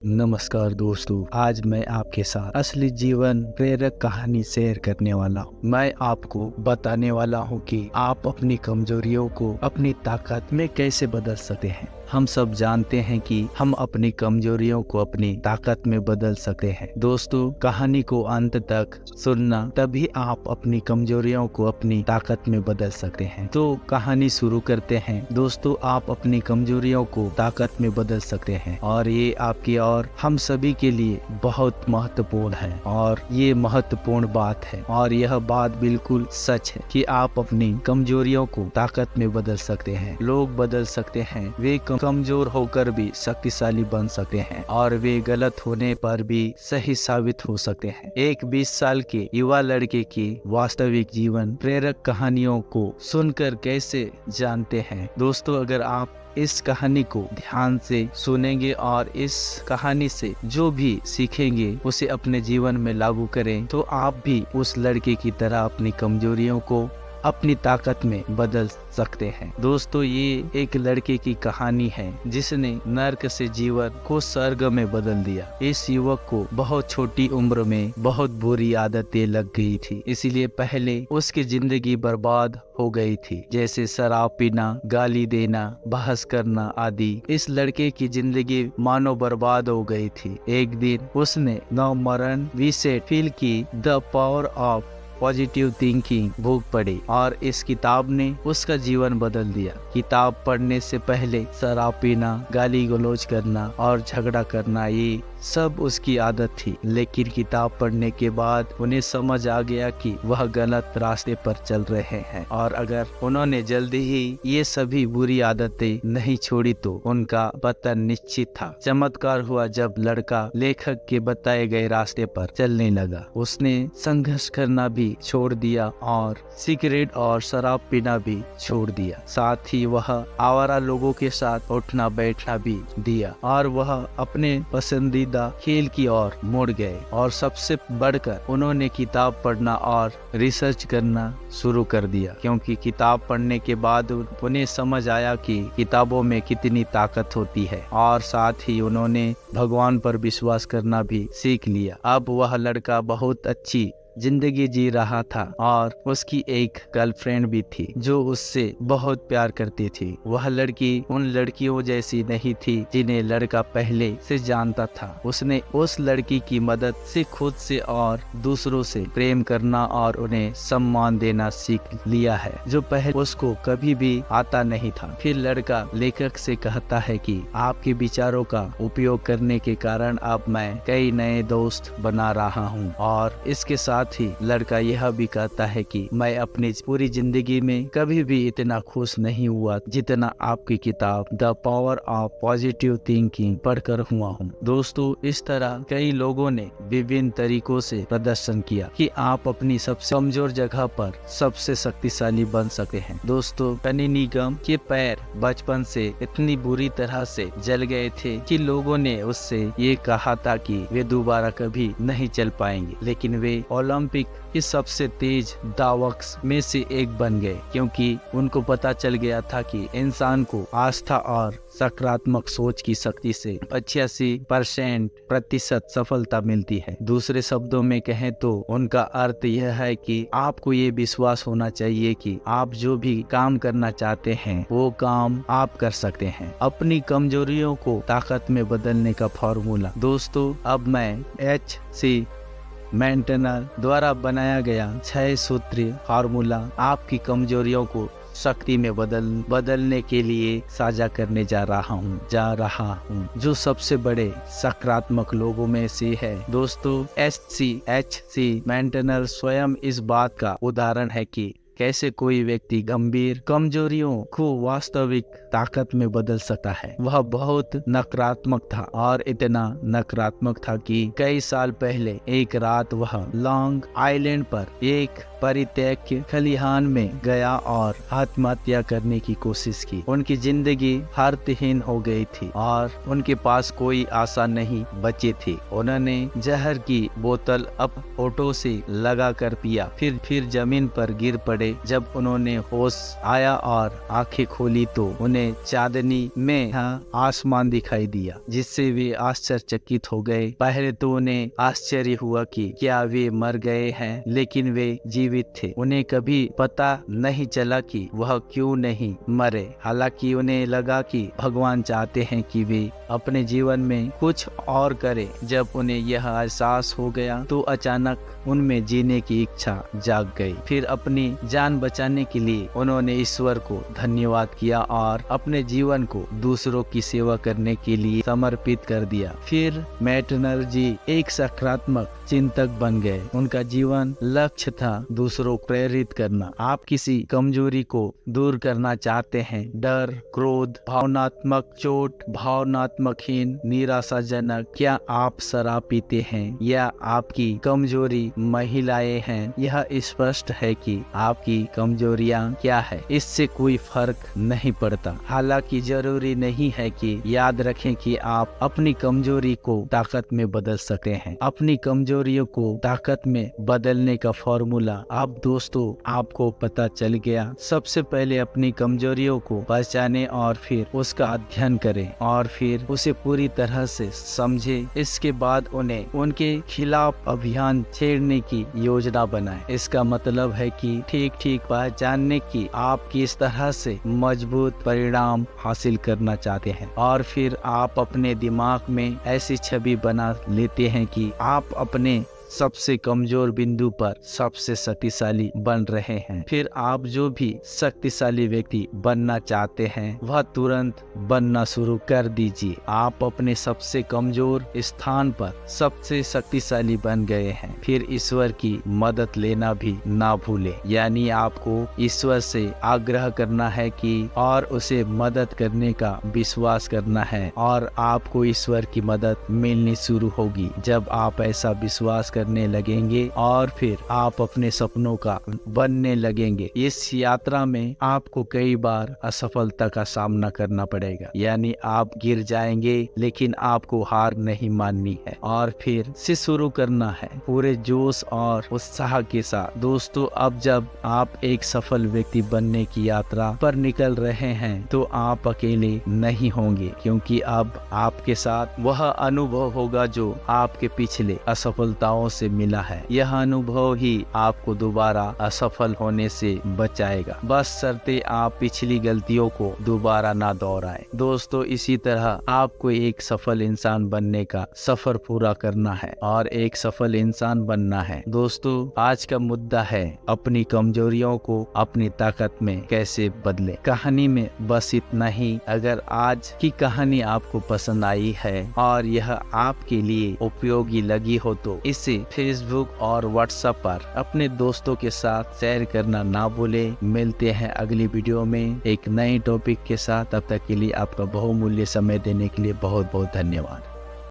नमस्कार दोस्तों, आज मैं आपके साथ असली जीवन प्रेरक कहानी शेयर करने वाला हूँ। मैं आपको बताने वाला हूँ कि आप अपनी कमजोरियों को अपनी ताकत में कैसे बदल सकते हैं। हम सब जानते हैं कि हम अपनी कमजोरियों को अपनी ताकत में बदल सकते हैं। दोस्तों, कहानी को अंत तक सुनना, तभी आप अपनी कमजोरियों को अपनी ताकत में बदल सकते हैं। तो कहानी शुरू करते हैं। दोस्तों, आप अपनी कमजोरियों को ताकत में बदल सकते हैं और ये आपकी और हम सभी के लिए बहुत महत्वपूर्ण है और ये महत्वपूर्ण बात है और यह बात बिल्कुल सच है कि आप अपनी कमजोरियों को ताकत में बदल सकते हैं। लोग बदल सकते हैं, वे कमजोर होकर भी शक्तिशाली बन सकते हैं और वे गलत होने पर भी सही साबित हो सकते हैं। एक 20 साल के युवा लड़के की वास्तविक जीवन प्रेरक कहानियों को सुनकर कैसे जानते हैं। दोस्तों, अगर आप इस कहानी को ध्यान से सुनेंगे और इस कहानी से जो भी सीखेंगे उसे अपने जीवन में लागू करें तो आप भी उस लड़के की तरह अपनी कमजोरियों को अपनी ताकत में बदल सकते हैं। दोस्तों, ये एक लड़के की कहानी है जिसने नर्क से जीवन को स्वर्ग में बदल दिया। इस युवक को बहुत छोटी उम्र में बहुत बुरी आदतें लग गई थी, इसीलिए पहले उसकी जिंदगी बर्बाद हो गई थी, जैसे शराब पीना, गाली देना, बहस करना आदि। इस लड़के की जिंदगी मानो बर्बाद हो गई थी। एक दिन उसने नवमरण रीसेट फील की the power of positive thinking book पढ़ी और इस किताब ने उसका जीवन बदल दिया। किताब पढ़ने से पहले शराब पीना, गाली गलौज करना और झगड़ा करना ये सब उसकी आदत थी, लेकिन किताब पढ़ने के बाद उन्हें समझ आ गया कि वह गलत रास्ते पर चल रहे हैं और अगर उन्होंने जल्दी ही ये सभी बुरी आदतें नहीं छोड़ी तो उनका पतन निश्चित था। चमत्कार हुआ जब लड़का लेखक के बताए गए रास्ते पर चलने लगा। उसने संघर्ष करना भी छोड़ दिया और सिगरेट और शराब पीना भी छोड़ दिया। साथ ही वह आवारा लोगों के साथ उठना बैठना भी दिया और वह अपने पसंदीदा खेल की ओर मुड़ गए और सबसे बढ़कर उन्होंने किताब पढ़ना और रिसर्च करना शुरू कर दिया, क्योंकि किताब पढ़ने के बाद उन्हें समझ आया कि किताबों में कितनी ताकत होती है और साथ ही उन्होंने भगवान पर विश्वास करना भी सीख लिया। अब वह लड़का बहुत अच्छी जिंदगी जी रहा था और उसकी एक गर्लफ्रेंड भी थी जो उससे बहुत प्यार करती थी। वह लड़की उन लड़कियों जैसी नहीं थी जिन्हें लड़का पहले से जानता था। उसने उस लड़की की मदद से खुद से और दूसरों से प्रेम करना और उन्हें सम्मान देना सीख लिया है, जो पहले उसको कभी भी आता नहीं था। फिर लड़का लेखक से कहता है कि आपके विचारों का उपयोग करने के कारण अब मैं कई नए दोस्त बना रहा हूँ और इसके साथ ही लड़का यह भी कहता है कि मैं अपनी पूरी जिंदगी में कभी भी इतना खुश नहीं हुआ जितना आपकी किताब the power of positive thinking पढ़कर हुआ हूँ। दोस्तों, इस तरह कई लोगों ने विभिन्न तरीकों से प्रदर्शन किया कि आप अपनी सबसे कमजोर जगह पर सबसे शक्तिशाली बन सकते हैं। दोस्तों, कनी निगम के पैर बचपन से इतनी बुरी तरह से जल गए थे कि लोगों ने उससे ये कहा था कि वे दोबारा कभी नहीं चल पाएंगे, लेकिन वे ओलंपिक के सबसे तेज दावक्स में से एक बन गए, क्योंकि उनको पता चल गया था कि इंसान को आस्था और सकारात्मक सोच की शक्ति से 85% सफलता मिलती है। दूसरे शब्दों में कहें तो उनका अर्थ यह है कि आपको ये विश्वास होना चाहिए कि आप जो भी काम करना चाहते हैं वो काम आप कर सकते हैं। अपनी कमजोरियों को ताकत में बदलने का फॉर्मूला। दोस्तों, अब मैं HC मेंटेनर द्वारा बनाया गया 6 सूत्रीय फार्मूला आपकी कमजोरियों को शक्ति में बदलने के लिए साझा करने जा रहा हूँ, जो सबसे बड़े सकारात्मक लोगों में से है। दोस्तों, HC मेंटेनर स्वयं इस बात का उदाहरण है कि कैसे कोई व्यक्ति गंभीर कमजोरियों को वास्तविक ताकत में बदल सकता है। वह बहुत नकारात्मक था और इतना नकारात्मक था कि कई साल पहले एक रात वह लॉन्ग आइलैंड पर एक परित्याग के खलिहान में गया और आत्महत्या करने की कोशिश की। उनकी जिंदगी अर्थहीन हो गई थी और उनके पास कोई आशा नहीं बची थी। उन्होंने जहर की बोतल अब होठों से लगा कर पिया, फिर जमीन पर गिर पड़े। जब उन्होंने होश आया और आंखें खोली तो उन्हें चांदनी में आसमान दिखाई दिया, जिससे वे आश्चर्यचकित हो गए। पहले तो उन्हें आश्चर्य हुआ कि क्या वे मर गए हैं, लेकिन वे जीवित थे। उन्हें कभी पता नहीं चला कि वह क्यों नहीं मरे। हालांकि उन्हें लगा कि भगवान चाहते हैं कि वे अपने जीवन में कुछ और करें। जब उन्हें यह एहसास हो गया तो अचानक उनमें जीने की इच्छा जाग गई। फिर अपनी जान बचाने के लिए उन्होंने ईश्वर को धन्यवाद किया और अपने जीवन को दूसरों की सेवा करने के लिए समर्पित कर दिया। फिर मैटनर जी एक सकारात्मक चिंतक बन गए। उनका जीवन लक्ष्य था दूसरों को प्रेरित करना। आप किसी कमजोरी को दूर करना चाहते हैं, डर, क्रोध, भावनात्मक चोट, भावनात्मक हीन, निराशाजनक, क्या आप शराब पीते हैं या आपकी कमजोरी महिलाएं हैं? यह स्पष्ट है कि आपकी कमजोरियां क्या है, इससे कोई फर्क नहीं पड़ता। हालांकि जरूरी नहीं है कि याद रखें कि आप अपनी कमजोरी को ताकत में बदल सकते हैं। अपनी कमजोरियों को ताकत में बदलने का फॉर्मूला अब दोस्तों आपको पता चल गया। सबसे पहले अपनी कमजोरियों को पहचानें और फिर उसका अध्ययन करें और फिर उसे पूरी तरह से समझें। इसके बाद उन्हें उनके खिलाफ अभियान छेड़ने की योजना बनाएं। इसका मतलब है कि ठीक पहचानने की आप किस तरह से मजबूत परिणाम हासिल करना चाहते हैं और फिर आप अपने दिमाग में ऐसी छवि बना लेते हैं कि आप अपने सबसे कमजोर बिंदु पर सबसे शक्तिशाली बन रहे हैं। फिर आप जो भी शक्तिशाली व्यक्ति बनना चाहते हैं वह तुरंत बनना शुरू कर दीजिए। आप अपने सबसे कमजोर स्थान पर सबसे शक्तिशाली बन गए हैं। फिर ईश्वर की मदद लेना भी ना भूलें, यानी आपको ईश्वर से आग्रह करना है कि और उसे मदद करने का विश्वास करना है और आपको ईश्वर की मदद मिलनी शुरू होगी जब आप ऐसा विश्वास करने लगेंगे और फिर आप अपने सपनों का बनने लगेंगे। इस यात्रा में आपको कई बार असफलता का सामना करना पड़ेगा, यानी आप गिर जाएंगे, लेकिन आपको हार नहीं माननी है और फिर से शुरू करना है पूरे जोश और उत्साह के साथ। दोस्तों, अब जब आप एक सफल व्यक्ति बनने की यात्रा पर निकल रहे हैं तो आप अकेले नहीं होंगे, क्योंकि अब आपके साथ वह अनुभव होगा जो आपके पिछले असफलताओं से मिला है। यह अनुभव ही आपको दोबारा असफल होने से बचाएगा, बस शर्ते आप पिछली गलतियों को दोबारा ना दोहराएं। दोस्तों, इसी तरह आपको एक सफल इंसान बनने का सफर पूरा करना है और एक सफल इंसान बनना है। दोस्तों, आज का मुद्दा है अपनी कमजोरियों को अपनी ताकत में कैसे बदले। कहानी में बस इतना ही। अगर आज की कहानी आपको पसंद आई है और यह आपके लिए उपयोगी लगी हो तो इसे फेसबुक और व्हाट्सएप पर अपने दोस्तों के साथ शेयर करना ना भूलें। मिलते हैं अगली वीडियो में एक नए टॉपिक के साथ। तब तक के लिए आपका बहुमूल्य समय देने के लिए बहुत बहुत धन्यवाद।